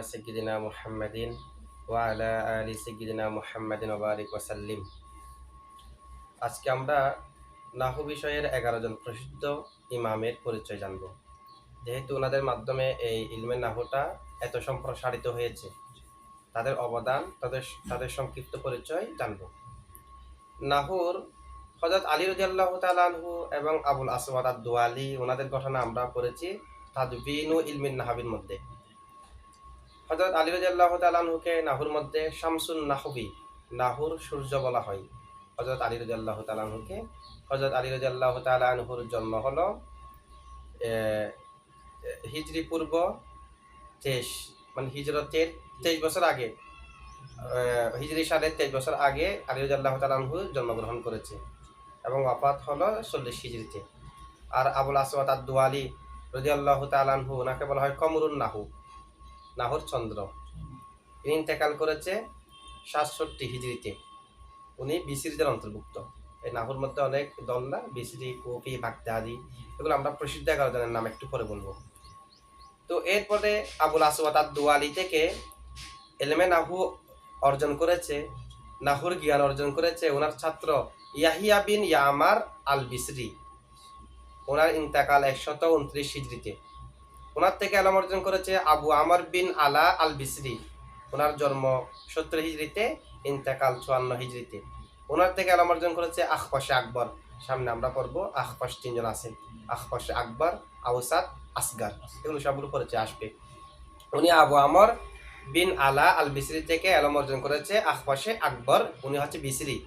সাইয়্যিদিনা মুহাম্মাদিন ওয়া আলা আলি সাইয়্যিদিনা মুহাম্মাদিন ওয়া বারিক ওয়া সাল্লিম। আজকে আমরা নাহু বিষয়ের 11 জন প্রসিদ্ধ ইমামের পরিচয় জানব। যেহেতু ওনাদের মাধ্যমে এই ইলমে নাহুটা এত সম্প্রসারিত হয়েছে, তাদের অবদান, তাদের সংক্ষিপ্ত পরিচয় জানব। নাহুর হযরত আলী রাদিয়াল্লাহু তাআলা আনহু এবং আবুল আসওয়াদ আদ-দুয়ালি ওনাদের ঘটনা আমরা পড়েছি তাদবিনু ইলমিন নাহবির মধ্যে। হযরত আলী রাদিয়াল্লাহু তাআলা আনহুকে নাহুর মধ্যে শামসুন নাহবি, নাহুর সূর্য বলা হয়। হযরত আলী রাদিয়াল্লাহু তাআলা আনহুকে হযরত আলী রাদিয়াল্লাহু তাআলা আনহুর জন্ম হলো হিজরি পূর্ব 23 মানে হিজরতের 23 বছর আগে, হিজরি সালে 23 বছর আগে আলী রাদিয়াল্লাহু তাআলা আনহু জন্মগ্রহণ করেছে এবং ওয়াফাত হলো 40 হিজরিতে। আর আবুল আসওয়াদ আদ-দুয়ালি রাদিয়াল্লাহু তাআলা আনহু, ওনাকে বলা হয় কমরুন নাহু, নাহুর চন্দ্র। ইনি ইন্তেকাল করেছে 67 হিজরিতে। উনি বিসরিদের অন্তর্ভুক্ত। এই নাহুর মধ্যে অনেক দল না, বিসরি, কুফি, বাগদাদি, এগুলো আমরা প্রসিদ্ধ 11 জনের নাম একটু পরে বলবো। তো এরপরে আবুল আসওয়াদ আদ-দুয়ালি থেকে ইলমে নাহু অর্জন করেছে, নাহুর জ্ঞান অর্জন করেছে ওনার ছাত্র ইয়াহিয়া বিন ইয়ামার আল বিসরি। ওনার ইন্তেকাল 129 হিজরিতে। ওনার থেকে ইলম অর্জন করেছে আবু আমর বিন আলা আল বিসরি। ওনার জন্ম 70 হিজরিতে, ইন্তেকাল 54 হিজরিতে। ওনার থেকে ইলম অর্জন করেছে আখপাশে আকবর। সামনে আমরা পড়ব আখপাশ 3 জন আছেন, আখপাশে আকবর, আওসাত, আসগার, এগুলো সবগুলো পরিচয় আসবে। উনি আবু আমর বিন আলা আল বিসরি থেকে ইলম অর্জন করেছে আখপাশে আকবর, উনি হচ্ছে বিসরি।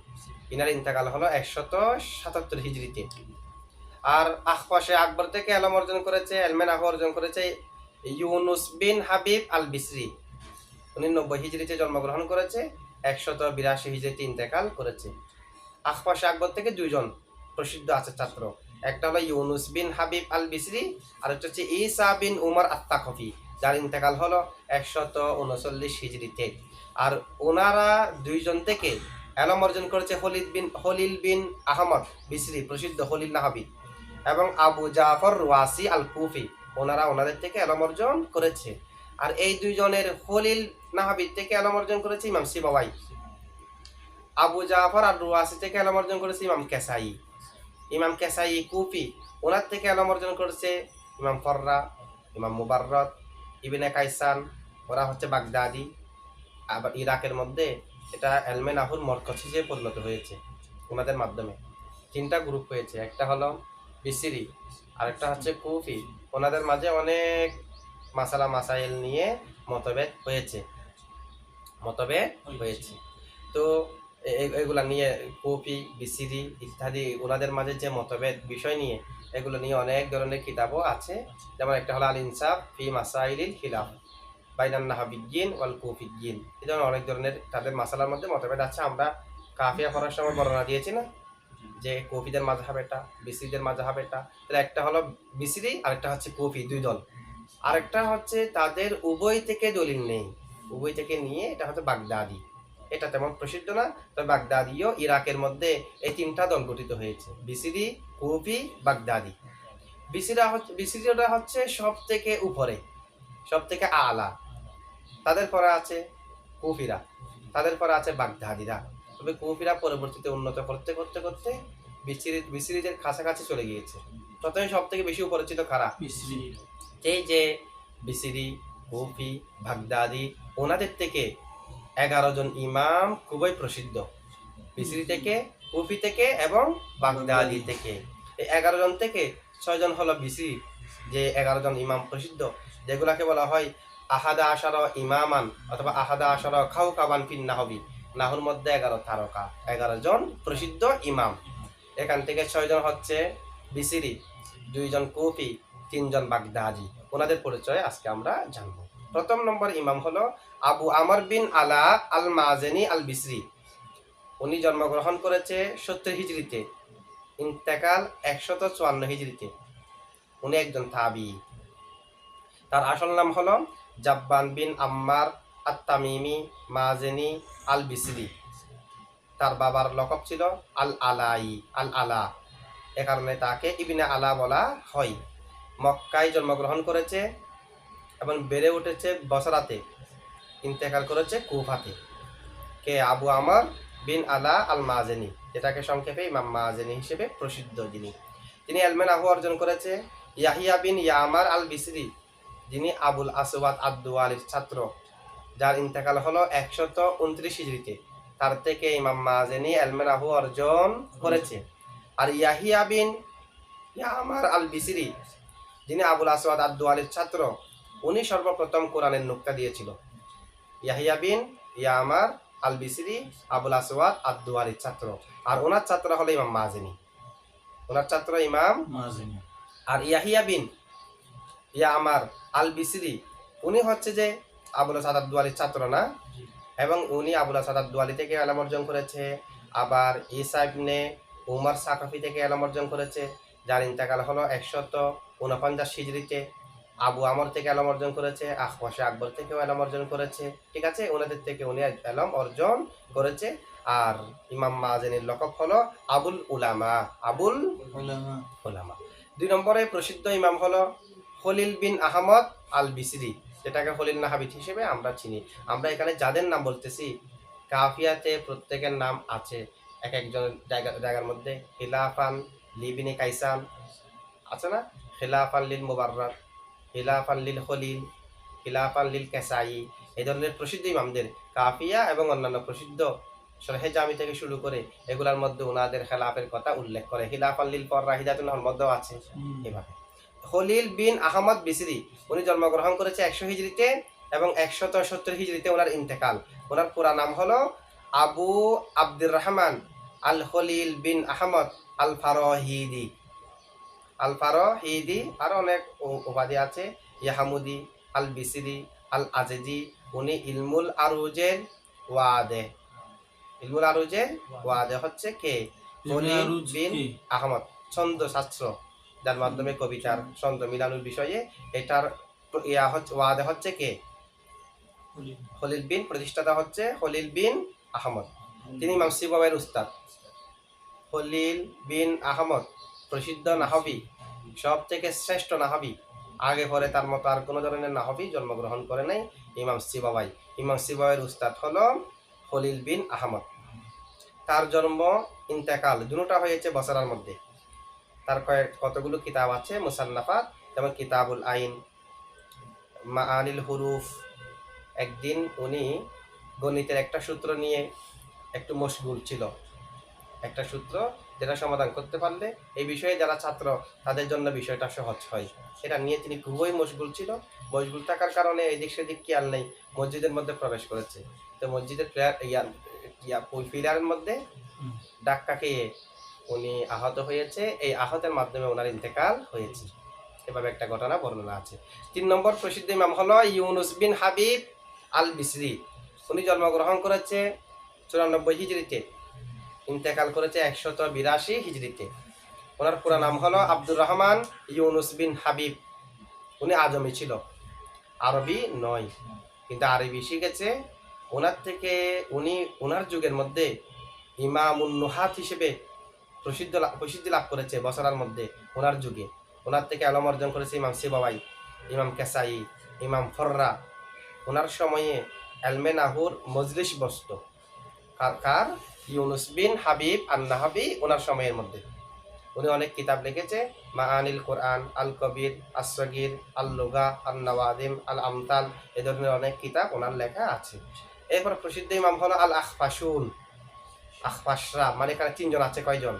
ইনার ইন্তেকাল হলো 177 হিজরিতে। আর আখপাশে আকবর থেকে ইলম অর্জন করেছে, ইলমে নাহু অর্জন করেছে ইউনুস বিন হাবিব আল বিসরি। উনি 90 হিজরিতে জন্মগ্রহণ করেছে, 182 হিজরিতে ইন্তেকাল করেছে। আখপাশে আকবর থেকে 2 জন প্রসিদ্ধ আছে ছাত্র, একটা হলো ইউনুস বিন হাবিব আল বিসরি, আর একটা হচ্ছে ঈসা বিন উমর আত-তাকফি, যার ইন্তেকাল হলো 139 হিজরিতে। আর ওনারা 2 জন থেকে ইলম অর্জন করেছে হলিল বিন আহমদ বিসরি, প্রসিদ্ধ হলিল নাহাবি, এবং আবু জাফর ওয়াসি আল কুফি, ওনাদের থেকে ইলম অর্জন করেছে। আর এই 2 জনের হলিল নাহাবি থেকে ইলম অর্জন করেছে ইমাম সিবাওয়াই। আবু জাফর আর রুয়াসি থেকে ইলম অর্জন করেছে ইমাম কেসাই। ইমাম কেসাই কুফি, ওনার থেকে ইলম অর্জন করেছে ইমাম ফররা, ইমাম মুবাররদ, ইবনে কাইসান, ওরা হচ্ছে বাগদাদি। আবার ইরাকের মধ্যে এটা ইলমে নাহুর মরকজ হিসেবে পরিণত হয়েছে ওনাদের মাধ্যমে। 3টা গ্রুপ হয়েছে, একটা হলো বিসরি, আরেকটা হচ্ছে কুফি। ওনাদের মাঝে অনেক মাসালা মাসাইল নিয়ে মতভেদ হয়েছে। তো এগুলা নিয়ে কুফি, বিসরি ইত্যাদি ওনাদের মাঝে যে মতভেদ বিষয় নিয়ে, এগুলো নিয়ে অনেক ধরনের কিতাবও আছে। যেমন একটা হলো আল ইনসাফ ফি মাসাইলিল খিলাফ বাইনান নাহবিয়্যিন ওয়াল কুফিয়্যিন। এই ধরনের অনেক ধরনের তাদের মাসালার মধ্যে মতভেদ আছে। আমরা কাফিয়া পড়ার সময় বর্ণনা দিয়েছি না, যে কুফিদের মাযহাব এটা, বিসরিদের মাযহাব এটা। তাহলে একটা হলো বিসরি, আরেকটা হচ্ছে কুফি, 2 দল। আরেকটা হচ্ছে তাদের উভয় থেকে দলিল নেই, উভয় থেকে নিয়ে, এটা হচ্ছে বাগদাদি। এটা তেমন প্রসিদ্ধ না, তবে বাগদাদিও ইরাকের মধ্যে এই 3টা দল গঠিত হয়েছে, বিসরি, কুফি, বাগদাদি। বিসরিরা হচ্ছে সব থেকে উপরে, সব থেকে আলা। তাদের পরে আছে কুফিরা, তাদের পরে আছে বাগদাদিরা। তবে কুফিরা পরবর্তীতে উন্নত করতে করতে করতে বিসরিদের কাছাকাছি চলে গিয়েছে। প্রথমে সব থেকে বেশি পরিচিত কারা? বিসরি। এই যে বিসরি, কুফি, বাগদাদি, ওনাদের থেকে 11 জন ইমাম খুবই প্রসিদ্ধ, বিসরি থেকে, কুফি থেকে এবং বাগদাদি থেকে। এই 11 জন থেকে 6 জন হলো বিসরি, যে 11 জন ইমাম প্রসিদ্ধ, যেগুলাকে বলা হয় আহাদা আশারা ইমামান অথবা আহাদা আশারা খাওকাবান ফিন নাহবি। নাহুর মধ্যে 11 তারকা, 11 জন প্রসিদ্ধ ইমাম। এখান থেকে 6 জন হচ্ছে বিসরি, 2 জন কুফি, 3 জন বাগদাদি। ওনাদের পরিচয় আজকে আমরা জানব। প্রথম নম্বর ইমাম হলো আবু আমর বিন আলা আল মাযেনি আল বিসরি। উনি জন্মগ্রহণ করেছে 70 হিজরিতে, ইন্তেকাল 154 হিজরিতে। উনি একজন তাবি। তার আসল নাম হলো জাব্বান বিন আম্মার আত-তামিমি মাজেনি আল বিসরি। তার বাবার লকব ছিল আল আলাই, আল আলা, এ কারণে তাকে ইবনে আলা বলা হয়। মক্কায় জন্মগ্রহণ করেছে এবং বেড়ে উঠেছে বসরাতে। ইন্তেকাল করেছে কুফাতে। কে? আবু আমর বিন আলা আল মাজেনি, যেটাকে সংক্ষেপে ইমাম মাজেনি হিসেবে প্রসিদ্ধ যিনি। তিনি এলমে নাহু অর্জন করেছে। ইয়াহিয়া বিন ইয়ামার আল বিসরি, যিনি আবুল আসওয়াদ আদ-দুয়ালির ছাত্র, যার ইন্তেকাল হলো 129 হিজরিতে, তার থেকে ইমাম মাজেনি এলমে নাহু অর্জন করেছে। আর ইয়াহিয়া বিন ইয়ামার আল বিসরি, যিনি আবুল আসওয়াদ আদ-দুয়ালির ছাত্র, উনি সর্বপ্রথম কোরআনের নুক্তা দিয়েছিল। ইয়াহিয়া বিন ইয়ামার আল বিসরি আবুল আসওয়াদ আদ-দুয়ালির ছাত্র, আর ওনার ছাত্র হলো ইমাম মাজেনি, ওনার ছাত্র ইমাম মাজেনি। আর ইয়াহিয়া বিন ইয়ামার আল বিসরি উনি হচ্ছে যে আবুল আসওয়াদ আদ-দুয়ালির ছাত্র না, এবং উনি আবুল আসওয়াদ আদ-দুয়ালি থেকে ইলম অর্জন করেছে। আবার ঈসা ইবনে উমর সাকাফি থেকে ইলম অর্জন করেছে, যার ইন্তেকাল হলো 149 হিজরিতে। আবু আমর থেকে ইলম অর্জন করেছে, আখওয়াশে আকবর থেকেও ইলম অর্জন করেছে। ঠিক আছে, ওনাদের থেকে উনি ইলম অর্জন করেছে। আর ইমাম মাজেনির লকব হলো আবুল উলামা, আবুল উলামা। 2 নম্বরে প্রসিদ্ধ ইমাম হলো খলিল বিন আহমদ আল বিসরি, যেটাকে খলিল নাহাবিদ হিসেবে আমরা চিনি। আমরা এখানে যাদের নাম বলতেছি কাফিয়াতে প্রত্যেকের নাম আছে এক একজন জায়গার মধ্যে। খিলাফান লিবিনে কাইসান আছে না, খিলাফান লিল মুবাররার, খিলাফান লিল খলিল, খিলাফান লিল কেসাই, এই ধরনের প্রসিদ্ধ ইমামদের কাফিয়া এবং অন্যান্য প্রসিদ্ধ শরহে জামি থেকে শুরু করে এগুলার মধ্যে ওনাদের খেলাফের কথা উল্লেখ করে। খিলাফান লিল ফররাহিদাতুন মধ্যেও আছে। এভাবে খলিল বিন আহমদ বিসরি উনি জন্মগ্রহণ করেছে 100 হিজরিতে এবং 170 হিজরিতে ওনার ইন্তেকাল। ওনার পুরা নাম হলো আবু আব্দুর রহমান আল খলিল বিন আহমদ আল ফারহিদি, আল ফারহিদি। আরো অনেক উপাধি আছে, ইয়াহামুদি, আল বিসরি, আল আজেজি। উনি ইলমুল আরুজের ওয়াদে, ইলমুল আরুজের ওয়াদে হচ্ছে কে? খলিল বিন আহমদ, ছন্দ শাস্ত্র যার মাধ্যমে কবিতার ছন্দ মিলানোর বিষয়ে এটার ওয়াদে হচ্ছে কে? খলিল বিন, প্রতিষ্ঠাতা হচ্ছে খলিল বিন আহমদ। তিনি ইমাম সিবওয়াইয়ের উস্তাদ। খলিল বিন আহমদ প্রসিদ্ধ নাহবী, সব থেকে শ্রেষ্ঠ নাহবী। আগে পরে তার মতো আর কোনো ধরনের নাহবী জন্মগ্রহণ করে নাই। ইমাম সিবওয়াই, ইমাম সিবওয়াইয়ের উস্তাদ হলো খলিল বিন আহমদ। তার জন্ম ইন্তেকাল দুটোটা হয়েছে বছরের মধ্যে। তার কতগুলো কিতাব আছে মুসান্নাফাত, যেমন কিতাবুল আইন, মাআনিল হুরুফ। একদিন উনি গণিতের একটা সূত্র নিয়ে একটু মশগুল ছিল, একটা সূত্র যেটা সমাধান করতে পারলে এই বিষয়ে যারা ছাত্র তাদের জন্য বিষয়টা সহজ হয়, সেটা নিয়ে তিনি খুবই মশগুল ছিল। মশগুল থাকার কারণে এদিক সেদিক খেয়াল নেই, মসজিদের মধ্যে প্রবেশ করেছে। তো মসজিদের পিলারের মধ্যে ধাক্কা খেয়ে উনি আহত হয়েছে। এই আহতের মাধ্যমে ওনার ইন্তেকাল হয়েছে। এভাবে একটা ঘটনা বর্ণনা আছে। 3 নম্বর প্রসিদ্ধ ইমাম হলো ইউনুস বিন হাবিব আল বিসরি। উনি জন্মগ্রহণ করেছে 94 হিজরিতে, ইন্তেকাল করেছে 182 হিজরিতে। ওনার পুরো নাম হলো আব্দুর রহমান ইউনুস বিন হাবিব। উনি আজমি ছিল, আরবি নয়, কিন্তু আরবি শিখেছে। ওনার থেকে উনি ওনার যুগের মধ্যে ইমামুন নুহাত হিসেবে প্রসিদ্ধি লাভ করেছে বছরের মধ্যে। ওনার যুগে ওনার থেকে ইলম অর্জন করেছে ইমাম সিবওয়াই, ইমাম কেসাই, ইমাম ফররা। ওনার সময়ে এলমে নাহুর মজলিস বসত। কার? ইউনুস বিন হাবিব আন-নাহাবি ওনার সময়ের মধ্যে। উনি অনেক কিতাব লিখেছে, মাআনিল কোরআন, আল কবির, আস-সগীর, আল লুগা, আল নওয়াদিম, আল আমতাল, এই ধরনের অনেক কিতাব ওনার লেখা আছে। এরপর প্রসিদ্ধ ইমাম হলো আল আখফাশুন, আখফাশরা, মানে এখানে 3 জন আছে। কয়জন?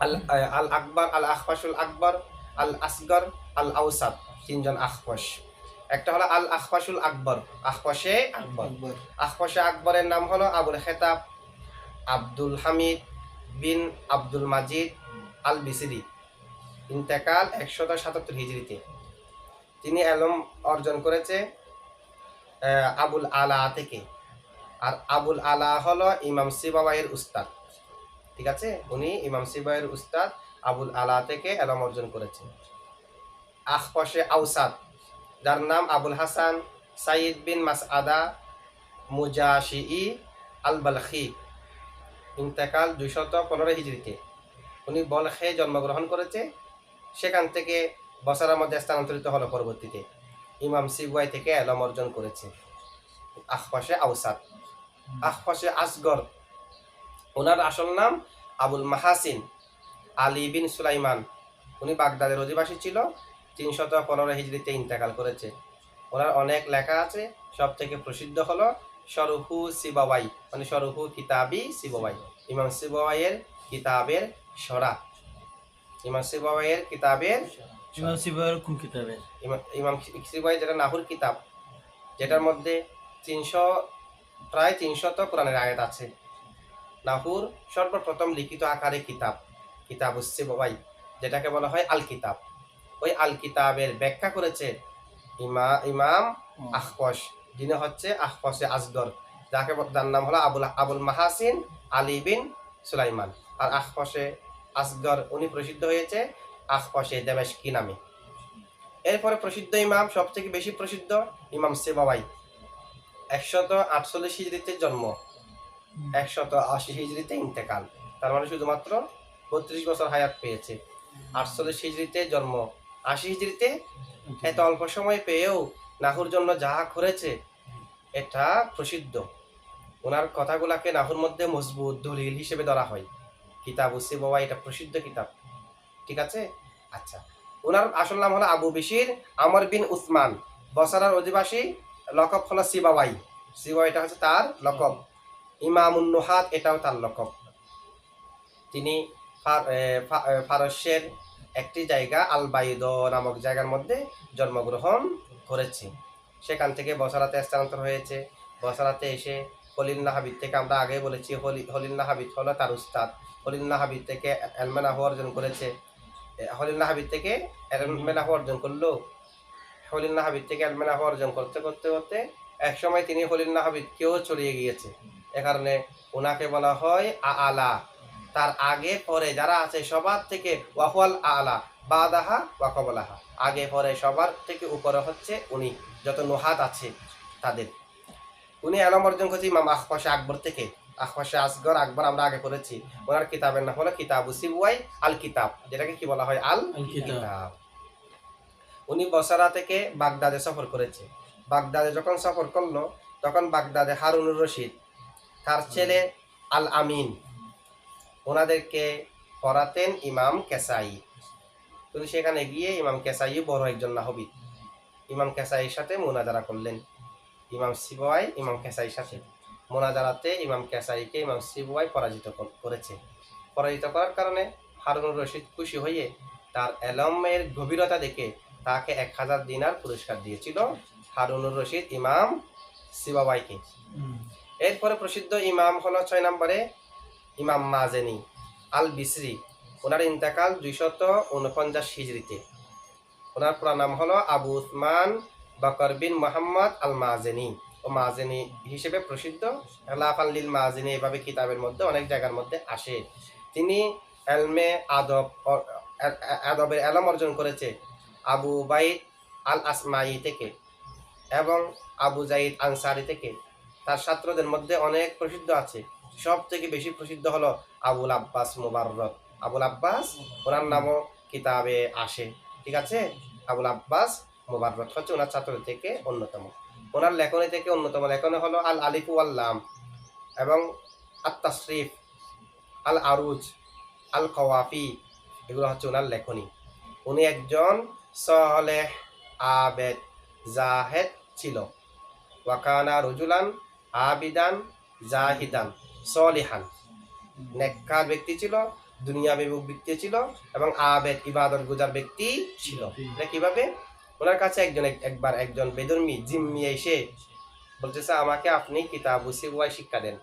আল আকবর, আল আখফাশুল আকবর, আল আসগর, আল আউসাদ, 3 জন আখফাশ। একটা হলো আল আখফাশুল আকবর, আখফাশে আকবর। আখফাশে আকবরের নাম হলো আবুল খেতাব আব্দুল হামিদ বিন আব্দুল মাজিদ আল বিসরি। ইন্তেকাল 177 হিজরিতে। তিনি ইলম অর্জন করেছে আবুল আলা থেকে। আর আবুল আলা হলো ইমাম সিবওয়াইয়ের উস্তাদ। ঠিক আছে, উনি ইমাম সিবওয়াইয়ের উস্তাদ আবুল আলা থেকে ইলম অর্জন করেছে। আখফাশে আউসাদ, যার নাম আবুল হাসান সাইদ বিন মাসআদা মুজাশিই আল বালখি। ইন্তেকাল 215 হিজরিতে। উনি বলখে জন্মগ্রহণ করেছে, সেখান থেকে বছরের মধ্যে স্থানান্তরিত হলো পরবর্তীতে। ইমাম সিবওয়াই থেকে ইলম অর্জন করেছে। আখফাশে আউসাত, আখফাশে আসগর। ওনার আসল নাম আবুল মাহাসিন আলী বিন সুলাইমান। উনি বাগদাদের অধিবাসী ছিল, 315 হিজরিতে ইন্তেকাল করেছে। ওনার অনেক লেখা আছে, সব থেকে প্রসিদ্ধ হলো শরহু সিবাওয়াই, মানে শরহু কিতাবি সিবাওয়াই, ইমাম সিবাওয়াইয়ের কিতাবের সরা। ইমাম সিবাওয়াইয়ের কিতাবের ইমাম সিবাইয়ের কোন কিতাবের? ইমাম সিবাওয়াই যেটা নাহুর কিতাব, যেটার মধ্যে 300 কোরআনের আয়াত আছে। নাহুর সর্বপ্রথম লিখিত আকারে কিতাব, কিতাবুস সিবাওয়াই, যেটাকে বলা হয় আল কিতাব। ওই আল কিতাবের ব্যাখ্যা করেছে ইমাম আখফশ, যিনি হচ্ছে আখফশে আসগর, যার নাম হলো আবুল মাহাসিন আলী বিন সুলাইমান। আর আখফশে আসগর উনি প্রসিদ্ধ হয়েছে আখফশে দামেশকি নামে। এরপরে প্রসিদ্ধ ইমাম, সবথেকে বেশি প্রসিদ্ধ ইমাম সিবাওয়াই। 148 হিজরিতে জন্ম, 180 হিজরিতে ইন্তেকাল। তার মানে শুধুমাত্র 32 বছর হায়াত পেয়েছে। 48 হিজরিতে জন্ম, 80 হিজরিতে, এত অল্প সময় পেয়েও নাহুর জন্য যা করেছে এটা প্রসিদ্ধ। ওনার কথাগুলাকে নাহুর মধ্যে মজবুত দলিল হিসেবে ধরা হয়। কিতাবুস সিবাওয়াই এটা প্রসিদ্ধ কিতাব, ঠিক আছে। আচ্ছা, ওনার আসল নাম হলো আবু বিশির আমর বিন উসমান, বসরার অধিবাসী, লকব হলো সিবাওয়াই। সিবাওয়াই এটা হচ্ছে তার লকব। ইমামুন নুহাত এটাও তার লকব। তিনি ফারস্যের একটি জায়গা আল বাইদ নামক জায়গার মধ্যে জন্মগ্রহণ করেছে। সেখান থেকে বসরাতে স্থানান্তর হয়েছে। বসরাতে এসে খলিল নাহাবিদ থেকে, আমরা আগে বলেছি খলিল নাহাবিদ হলো তার উস্তাদ। খলিল নাহাবিদ থেকে এলমে নাহু অর্জন করেছে। খলিল নাহাবিদ থেকে এলমে নাহু অর্জন করলো। খলিল নাহাবিদ থেকে এলমে নাহু অর্জন করতে করতে করতে একসময় তিনি খলিল নাহাবিদকেও চলিয়ে গিয়েছে। এ কারণে ওনাকে বলা হয় আলা। তার আগে পরে যারা আছে সবার থেকে ওয়াহুয়াল আলা বাদাহা ওয়াকবলাহা, আগে পরে সবার থেকে উপরে হচ্ছে উনি, যত নুহাত আছে তাদের। উনি এলম অর্জন করেছে ইমাম আখফাশে আকবর থেকে। আখফাশে আসগর আকবর আমরা আগে পড়েছি। ওনার কিতাবের নাম হলো কিতাবুস সিবাওয়াই আল কিতাব, যেটাকে কি বলা হয় আল কিতাব। উনি বসরা থেকে বাগদাদে সফর করেছে। বাগদাদে যখন সফর করলো তখন বাগদাদে হারুনুর রশিদ, তার ছেলে আল আমিন, ওনাদেরকে পড়াতেন ইমাম কেসাই। কিন্তু সেখানে গিয়ে ইমাম কেসাই বড় একজন নাহবিদ, ইমাম কেসাইয়ের সাথে মোনাজারা করলেন। ইমাম সিবাওয়াই ইমাম কেসাইয়ের সাথে মোনাজারাতে ইমাম কেসাইকে ইমাম সিবাওয়াই পরাজিত করেছে। পরাজিত করার কারণে হারুনুর রশিদ খুশি হয়ে তার এলমের গভীরতা দেখে তাকে 1000 দিনার পুরস্কার দিয়েছিল হারুনুর রশিদ ইমাম সিবাওয়াইকে। এরপরে প্রসিদ্ধ ইমাম হলো 6 নম্বরে ইমাম মাজেনি আল বিসরি। ওনার ইন্তেকাল 249 হিজরিতে। ওনার পুরা নাম হলো আবু উসমান বকর বিন মোহাম্মদ আল মাজেনি, ও মাজেনি হিসেবে প্রসিদ্ধ। খেলাফান লিল মাজেনি এভাবে কিতাবের মধ্যে অনেক জায়গার মধ্যে আসে। তিনি এলমে আদবের এলম অর্জন করেছে আবু বাইদ আল আসমাই থেকে এবং আবু জাইদ আনসারি থেকে। তার ছাত্রদের মধ্যে অনেক প্রসিদ্ধ আছে, সব থেকে বেশি প্রসিদ্ধ হলো আবুল আব্বাস মুবাররদ। আবুল আব্বাস ওনার নামও কিতাবে আসে, ঠিক আছে। আবুল আব্বাস মুবাররদ হচ্ছে ওনার ছাত্রদের থেকে অন্যতম। ওনার লেখনী থেকে অন্যতম লেখনী হলো আল আলিফু ওয়াল লাম এবং আত তাসরিফ, আল আরুজ, আল কওয়াফি, এগুলো হচ্ছে ওনার লেখনী। উনি একজন সালেহ আবেদ জাহেদ ছিল। ওয়াকানা রজুলান আবিদান জাহিদান সলিহান, নেককার ব্যক্তি ছিল, দুনিয়া বিমুখ ব্যক্তি ছিল এবং আবেদ ইবাদত গুজার ব্যক্তি ছিল। কিভাবে? ওনার কাছে একবার একজন বেদর্মী জিম্মি এসে বলতেছে, আমাকে আপনি কিতাবুস সিবাওয়াই শিক্ষা দেন,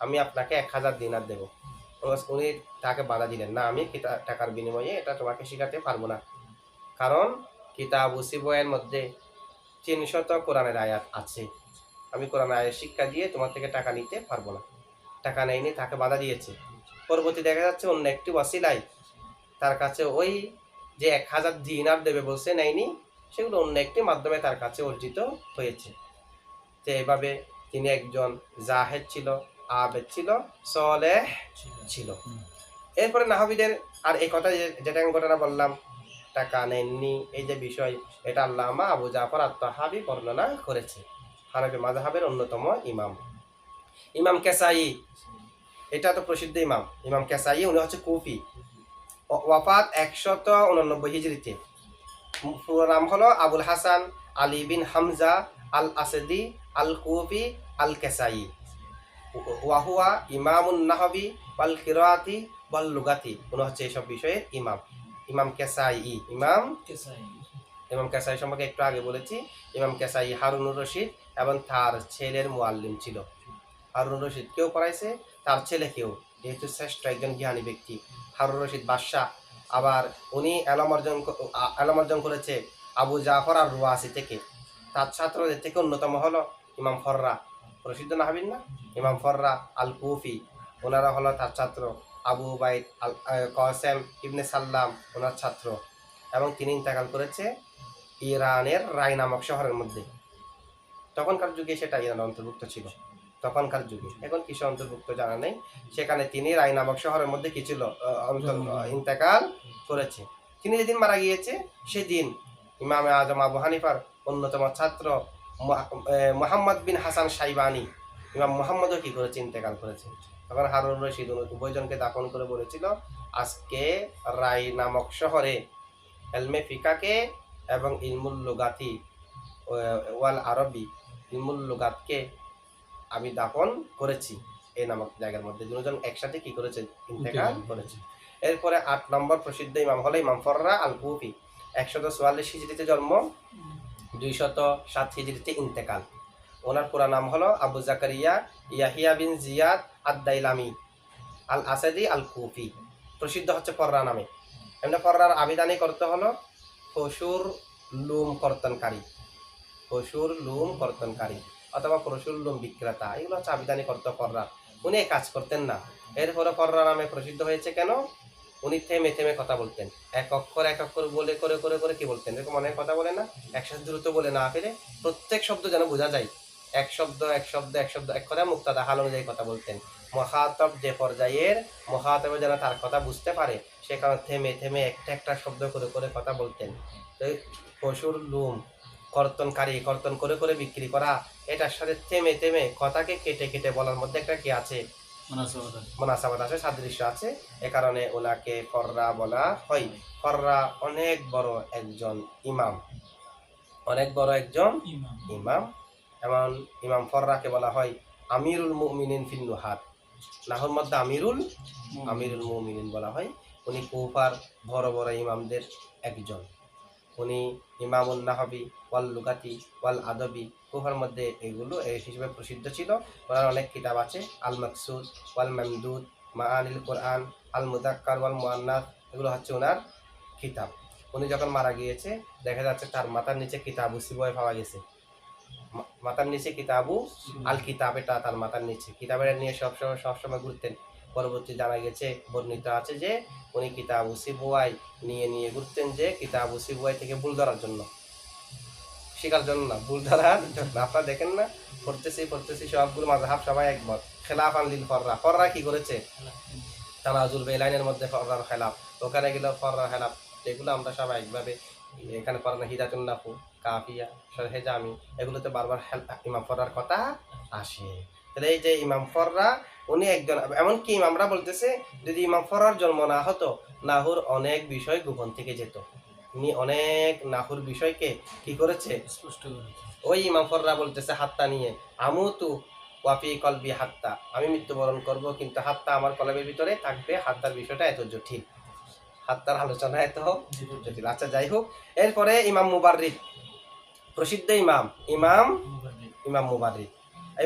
আমি আপনাকে 1000 দিনার দেব। উনি তাকে বাধা দিলেন, না, আমি টাকার বিনিময়ে এটা তোমাকে শিখাতে পারবো না, কারণ কিতাবুস সিবাওয়াইয়ের মধ্যে 300 কোরআনের আয়াত আছে, আমি কোরআনের আয়াত শিক্ষা দিয়ে তোমার থেকে টাকা নিতে পারবো না। টাকা নেয়নি, তাকে বাধা দিয়েছে। পরবর্তী দেখা যাচ্ছে অন্য একটি ওয়াসিলায় তার কাছে ওই যে 1000 দিনার দেবে বলছে নেয়নি, সেগুলো অন্য একটি মাধ্যমে তার কাছে অর্জিত হয়েছে। তো এইভাবে তিনি একজন জাহেদ ছিল, আবেদ ছিল, সলেহ ছিল। এরপরে নাহবিদের আর এই কথা যেটা ঘটনা বললাম, টাকা নেননি এই যে বিষয়, এটা আল্লামা আবু জাফর আত-তাহাবী বর্ণনা করেছে। হানাফি মাযহাবের অন্যতম ইমাম। ইমাম কেসাই, এটা তো প্রসিদ্ধ ইমাম। ইমাম কেসাই উনি হচ্ছে কুফি, ওয়াফাত 189 হিজরিতে। পুরো নাম হলো আবুল হাসান আলী বিন হামজা আল আসাদি আল কুফি আল কেসাই। ওয়াহুয়া ইমামুন নাহবি ওয়াল কিরাআতি ওয়াল লুগাতি, উনি হচ্ছে এইসব বিষয়ের ইমাম। ইমাম কেসাই, ইমাম কেসাই সম্পর্কে একটু আগে বলেছি। ইমাম কেসাই হারুনুর রশিদ এবং তার ছেলের মুআল্লিম ছিল। হারুনুর রশিদ কেউ পড়াইছে, তার ছেলেকেও, যেহেতু শ্রেষ্ঠ একজন জ্ঞানী ব্যক্তি হারুন রশিদ বাদশাহ। আবার উনি এলম অর্জন করেছে আবু জাফর আর রুয়াসি থেকে। তার ছাত্রদের থেকে অন্যতম হলো ইমাম ফররা, প্রসিদ্ধ নাহাবিন না, ইমাম ফররা আল কুফি, ওনারা হলো তার ছাত্র। আবু উবাইদ আল কাসেম ইবনে সাল্লাম ওনার ছাত্র, এবং তিনি ইন্তেকাল করেছে ইরানের রায় নামক শহরের মধ্যে। তখনকার যুগে সেটা ইরানের অন্তর্ভুক্ত ছিল, তখনকার যুগে, এখন কিসে অন্তর্ভুক্ত জানা নেই। সেখানে তিনি রায় নামক শহরের মধ্যে কি ছিল, ইন্তেকাল করেছে। তিনি যেদিন মারা গিয়েছে সেদিন ইমামে আজম আবু হানিফার অন্যতম ছাত্র মুহাম্মদ বিন হাসান শাইবানি, ইমাম মুহাম্মদও কি করেছে, ইন্তেকাল করেছে। তখন হারুন রশিদ উভয়জনকে দাফন করে বলেছিল, আজকে রায় নামক শহরে এলমে ফিকাকে এবং ইলমুল লুগাতি ওয়াল আরবি, ইলমুল লুগাতকে আমি দাফন করেছি এই নামক জায়গার মধ্যে। দুজন একসাথে কি করেছে, ইন্তেকাল করেছে। এরপরে 8 নম্বর প্রসিদ্ধ ইমাম হলো ইমাম ফররা আল কুফি। 144 হিজরিতে জন্ম, 207 হিজরিতে ইন্তেকাল। ওনার পুরা নাম হলো আবু জাকারিয়া ইয়াহিয়া বিন জিয়াদ আদ-দাইলামি আল আসাদি আল কুফি, প্রসিদ্ধ হচ্ছে ফররা নামে। এমনি ফররার আবিধানিক অর্থ হলো পশুর লুম কর্তনকারী, পশুর লুম কর্তনকারী অথবা পশুর লুম বিক্রেতা, এগুলো হচ্ছে আবিধানিক অর্থ ফররা। উনি কাজ করতেন না। এরপরে ফররা নামে প্রসিদ্ধ হয়েছে কেন, উনি থেমে থেমে কথা বলতেন, এক অক্ষর বলে করে করে করে কি বলতেন, এরকম অনেক কথা বলে না, একসাথে দ্রুত বলে না ফেলে প্রত্যেক শব্দ যেন বোঝা যায়, এক শব্দ এক শব্দ এক শব্দ এক কথা মুক্তাদা হাল অনুযায়ী কথা বলতেন। মুখাতব যে পর্যায়ের, মুখাতবে যেন তার কথা বুঝতে পারে, সে কারণে থেমে থেমে একটা একটা শব্দ করে করে কথা বলতেন। তো পশুর লুম কর্তনকারী, কর্তন করে করে বিক্রি করা, এটার সাথে থেমে থেমে কথাকে কেটে কেটে বলার মধ্যে একটা কি আছে, মুনাসাবাত আছে, সাদৃশ্য আছে। এ কারণে ওনাকে ফররা বলা হয়। ফররা অনেক বড় একজন ইমাম, অনেক বড় একজন ইমাম। এমন ইমাম ফররাকে বলা হয় আমিরুল মুমিনিন ফিল নুহাত, নাহর মধ্যে আমিরুল মুমিনিন বলা হয়। উনি কুফার বড় বড় ইমামদের একজন। উনি ইমামুন নাহবি ওয়াল লুগাতি ওয়াল আদবি, কুফার মধ্যে এগুলো এই হিসেবে প্রসিদ্ধ ছিল। ওনার অনেক কিতাব আছে, আল মাকসুদ ওয়াল মামদুদ, মাআনিল কোরআন, আল মুযাক্কার ওয়াল মুআন্নাস, এগুলো হচ্ছে ওনার কিতাব। উনি যখন মারা গিয়েছে দেখা যাচ্ছে তার মাথার নিচে কিতাবু সিবয় পাওয়া গেছে, মাথার নিচে কিতাবু আল কিতাব, এটা তার মাথার নিচে, কিতাবের নিয়ে সবসময় ঘুরতেন। পরবর্তী জানা গেছে, বর্ণিত আছে যে উনি কিতাবু সিবুয়াই নিয়ে নিয়ে ঘুরতেন, যে কিতাবু সিবুয়াই থেকে ভুল ধরার জন্য, শেখার জন্য না, ভুল ধরার জন্য। আপনারা দেখেন না, পড়তেছি সবগুলো মাযহাব সবাই একমত, খেলাফান লিল ফররা। ফররা কি করেছে, তানাজুল বেলাইনের মধ্যে ফররার খেলাফ, ওখানে গেল ফররার খেলাফ, যেগুলো আমরা সবাই একভাবে এখানে পড়ানো, হিদাতুন নাফু, কাফিয়া, শরহে জামি, এগুলোতে বারবার ইমাম ফররার কথা আসে। তাহলে এই যে ইমাম ফররা, উনি একজন, এমনকি ইমামরা বলতেছে যদি ইমাম ফররার জন্ম না হতো, নাহুর অনেক বিষয় গোপন থেকে যেত। উনি অনেক নাহুর বিষয়কে কি করেছে, স্পষ্ট করেছে। ওই ইমাম ফররা বলতেছে হাত্তা নিয়ে, আমুতু ওয়াফি কলবি হাত্তা, আমি মৃত্যুবরণ করব কিন্তু হাত্তা আমার কলবের ভিতরে থাকবে। হাত্তার বিষয়টা এত জটিল, হাত্তার আলোচনা এত জটিল। আচ্ছা যাই হোক, এরপরে ইমাম মুবাররিদ, প্রসিদ্ধ ইমাম মুবাররিদ।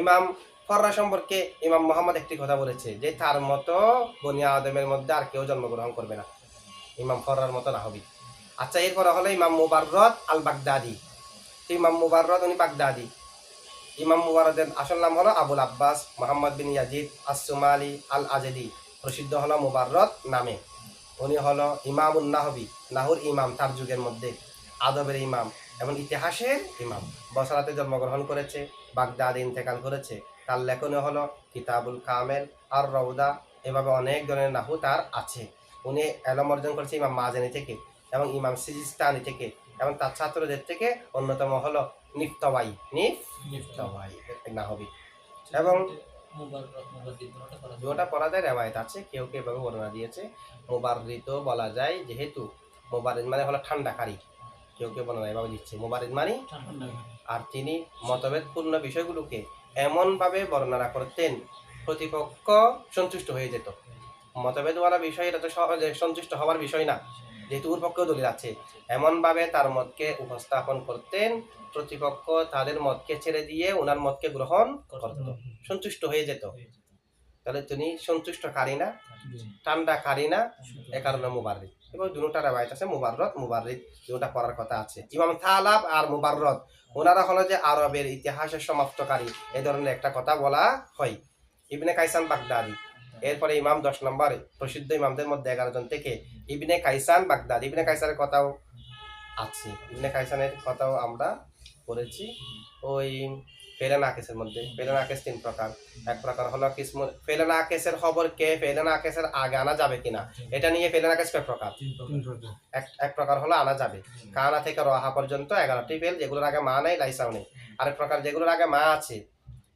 ইমাম ফররা সম্পর্কে ইমাম মুহাম্মদ একটি কথা বলেছে যে তার মতো বনি আদমের মধ্যে আর কেউ জন্মগ্রহণ করবে না, ইমাম ফররার মতো না হবে। আচ্ছা, এরপরে হলো ইমাম মুবাররদ আল বাগদাদি। ইমাম মুবাররদ উনি বাগদাদি। ইমাম মুবাররদের আসল নাম হলো আবুল আব্বাস মুহাম্মদ বিন ইয়াজিদ আস-সুমালি আল আজদি, প্রসিদ্ধ হলো মুবাররদ নামে। উনি হলো ইমামুন নাহবি, নাহুর ইমাম তার যুগের মধ্যে, আদবের ইমাম এবং ইতিহাসের ইমাম। বসরাতে জন্মগ্রহণ করেছে, বাগদাদে ইন্তেকাল করেছে। তার লেখনী হলো কিতাবুল কামেল আর রওদা, এভাবে অনেক ধরনের নাহু তার আছে। উনি এলম অর্জন করেছে ইমাম মাজানি থেকে এবং ইমাম সিজিস্তানি থেকে, এবং তার ছাত্রদের থেকে অন্যতম হলো নিফতাওয়াই, নিফতাওয়াই নাহবি। এবং দুটা পড়া যায়, রেওয়ায়েত আছে, কেউ কেউ এভাবে বর্ণনা দিয়েছে। মুবাররিদ বলা যায়, যেহেতু মুবাররিদ মানে হলো ঠান্ডাকারী, কেউ কেউ বর্ণনা এভাবে দিচ্ছে মুবাররিদ মানে। আর তিনি মতভেদপূর্ণ বিষয়গুলোকে এমনভাবে বর্ণনা করতেন প্রতিপক্ষ সন্তুষ্ট হয়ে যেত। মতভেদওয়ালা বিষয় এটা তো সহজে সন্তুষ্ট হওয়ার বিষয় না, যেহেতু ওর পক্ষেও দলিল আছে। এমনভাবে তার মতকে উপস্থাপন করতেন প্রতিপক্ষ তাদের মতকে ছেড়ে দিয়ে ওনার মতকে গ্রহণ করত, সন্তুষ্ট হয়ে যেত। তাহলে তিনি সন্তুষ্টকারী না, ঠান্ডাকারী না, এ কারণে মুবাররিদ। এবং দুটা রেওয়ায়েত আছে মুবাররদ মুবাররিদ, দুটা পড়ার কথা আছে। ইমাম থালাব আর মুবাররদ ওনারা হলো যে আরবের ইতিহাসের সমাপ্তকারী, এই ধরনের একটা কথা বলা হয়। ইবনে কাইসান বাগদাদি, এরপরে ইমাম 10 নম্বর প্রসিদ্ধ ইমামদের মধ্যে 11 জন থেকে ইবনে কাইসান বাগদাদি। ইবনে কাইসানের কথাও আছে, ইবনে কাইসানের কথাও আমরা পড়েছি ওই ফেলে নাকেসের মধ্যে। ফেলে নাকেস 3 প্রকার। এক প্রকার হলো কিসমু ফেলে নাকেসের খবরকে ফেলে নাকেসের আগে আনা যাবে কিনা, এটা নিয়ে ফেলে নাকেস কয় প্রকার। এক প্রকার হলো আনা যাবে, কানা থেকে রহা পর্যন্ত 11টি ফেল, যেগুলোর আগে মা নাই লাইসাও নেই। আরেক প্রকার যেগুলোর আগে মা আছে,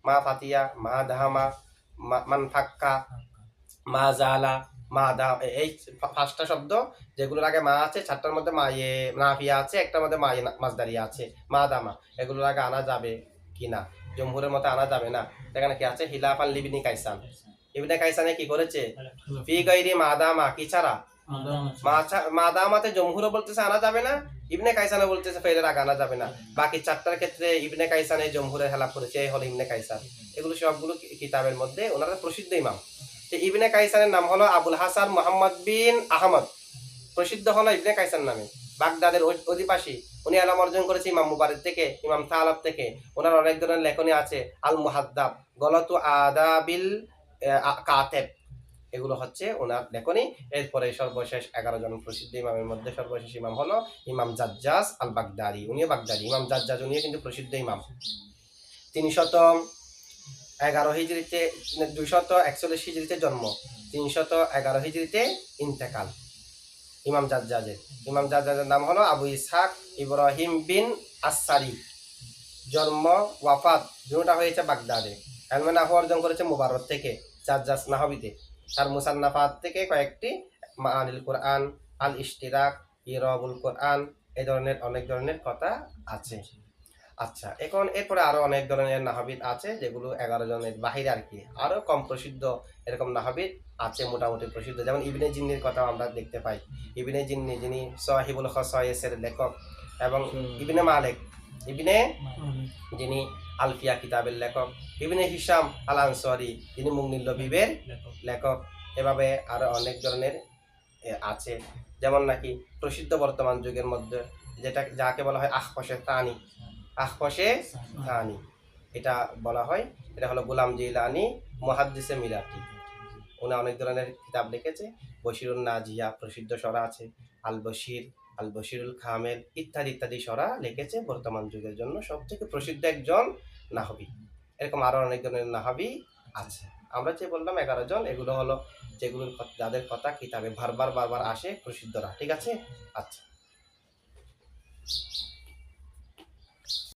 মা ফাতিয়া, মা দাহামা, মান ফাক্কা, মা জালা, মা দা, এই 5টা শব্দ যেগুলোর আগে মা আছে, 4টার মধ্যে মা ইয়ে নাফিয়া আছে, একটার মধ্যে মা ইয়ে মাসদারিয়া আছে, মা দামা, এগুলোর আগে আনা যাবে কিনা। জমহুরের মতে আনা যাবে না। সেখানে কি আছে, হিলাফান লিবনি কাইসান। ইবনে কাইসানে কি করেছে, ফি গায়রি মা দামা, কি ছাড়া মা দামাতে জমহুরও বলতেছে আনা যাবে না, ইবনে কাইসানে বলতেছে ফেলের আগে আনা যাবে না। বাকি 4টার ক্ষেত্রে ইবনে কাইসানে জমহুরের হেলাফ করেছে, এই হলো ইবনে কাইসান। এগুলো সবগুলো কিতাবের মধ্যে ওনারা প্রসিদ্ধ ইমাম। ইবনে কাইসানের নাম হলো আবুল হাসান মুহাম্মদ বিন আহমদ, প্রসিদ্ধ হলো ইবনে কাইসান নামে। বাগদাদের অধিবাসী, উনি এলাম অর্জন করেছে ইমাম মুবাররিদ থেকে, ইমাম থালাব থেকে। ওনার অনেক ধরনের লেখনী আছে, আল মুহাদ্দাব, গলাতু আদাবিল কাতেব, এগুলো হচ্ছে ওনার লেখনী। এরপরে সর্বশেষ 11 জন প্রসিদ্ধ ইমামের মধ্যে সর্বশেষ ইমাম হলো ইমাম জাজ্জাজ আল বাগদাদি, উনিও বাগদাদি। ইমাম জাজ্জাজ উনিও কিন্তু প্রসিদ্ধ ইমাম। 311 হিজরিতে, 241 হিজরিতে জন্ম, 311 হিজরিতে ইন্তেকাল ইমাম জাজ্জাজের। ইমাম জাজ্জাজের নাম হলো আবু ইসহাক ইব্রাহিম বিন আসসারি। জন্ম ওয়াফাত দুটা হয়েছে বাগদাদে। এলমে নাহু অর্জন করেছে মুবাররদ থেকে, জাজ্জাজ নাহবিতে। তার মুসান্নাফাত থেকে কয়েকটি মাআনিল কোরআন, আল ইশতিরাক, ইরাবুল কোরআন, এই ধরনের অনেক ধরনের কথা আছে। আচ্ছা, এখন এরপরে আরো অনেক ধরনের নাহবিদ আছে, যেগুলো 11 জনের বাহিরে আর কি, আরো কম প্রসিদ্ধ এরকম নাহবিদ আছে, মোটামুটি প্রসিদ্ধ। যেমন ইবনে জিন্নির কথা আমরা দেখতে পাই। ইবনে জিন্নি যিনি সাহিবুল খাসায়েসের লেখক, এবং ইবনে মালিক, ইবনে যিনি আলফিয়া কিতাবের লেখক, ইবনে হিশাম আল আনসারী যিনি মুগনিল লবিবের লেখক। এভাবে আরো অনেক ধরনের আছে। যেমন নাকি প্রসিদ্ধ বর্তমান যুগের মধ্যে যাকে বলা হয় আখফশে তানি, আখফশে তানি এটা বলা হয়। এটা হলো গোলাম জিলানী মুহাদ্দিসে মিলাতি। উনি অনেক ধরনের কিতাব লিখেছে। বশিরুন নাজিয়া প্রসিদ্ধ সরা আছে, আল বশির, আল বশিরুল খামেল ইত্যাদি ইত্যাদি সরা লিখেছে। বর্তমান যুগের জন্য সবথেকে প্রসিদ্ধ একজন নাহবী। এরকম আরো অনেক ধরনের নাহবী আছে। আমরা যে বললাম 11 জন, এগুলো হলো যেগুলোর যাদের কথা কিতাবে বারবার আসে, প্রসিদ্ধরা। ঠিক আছে, আচ্ছা।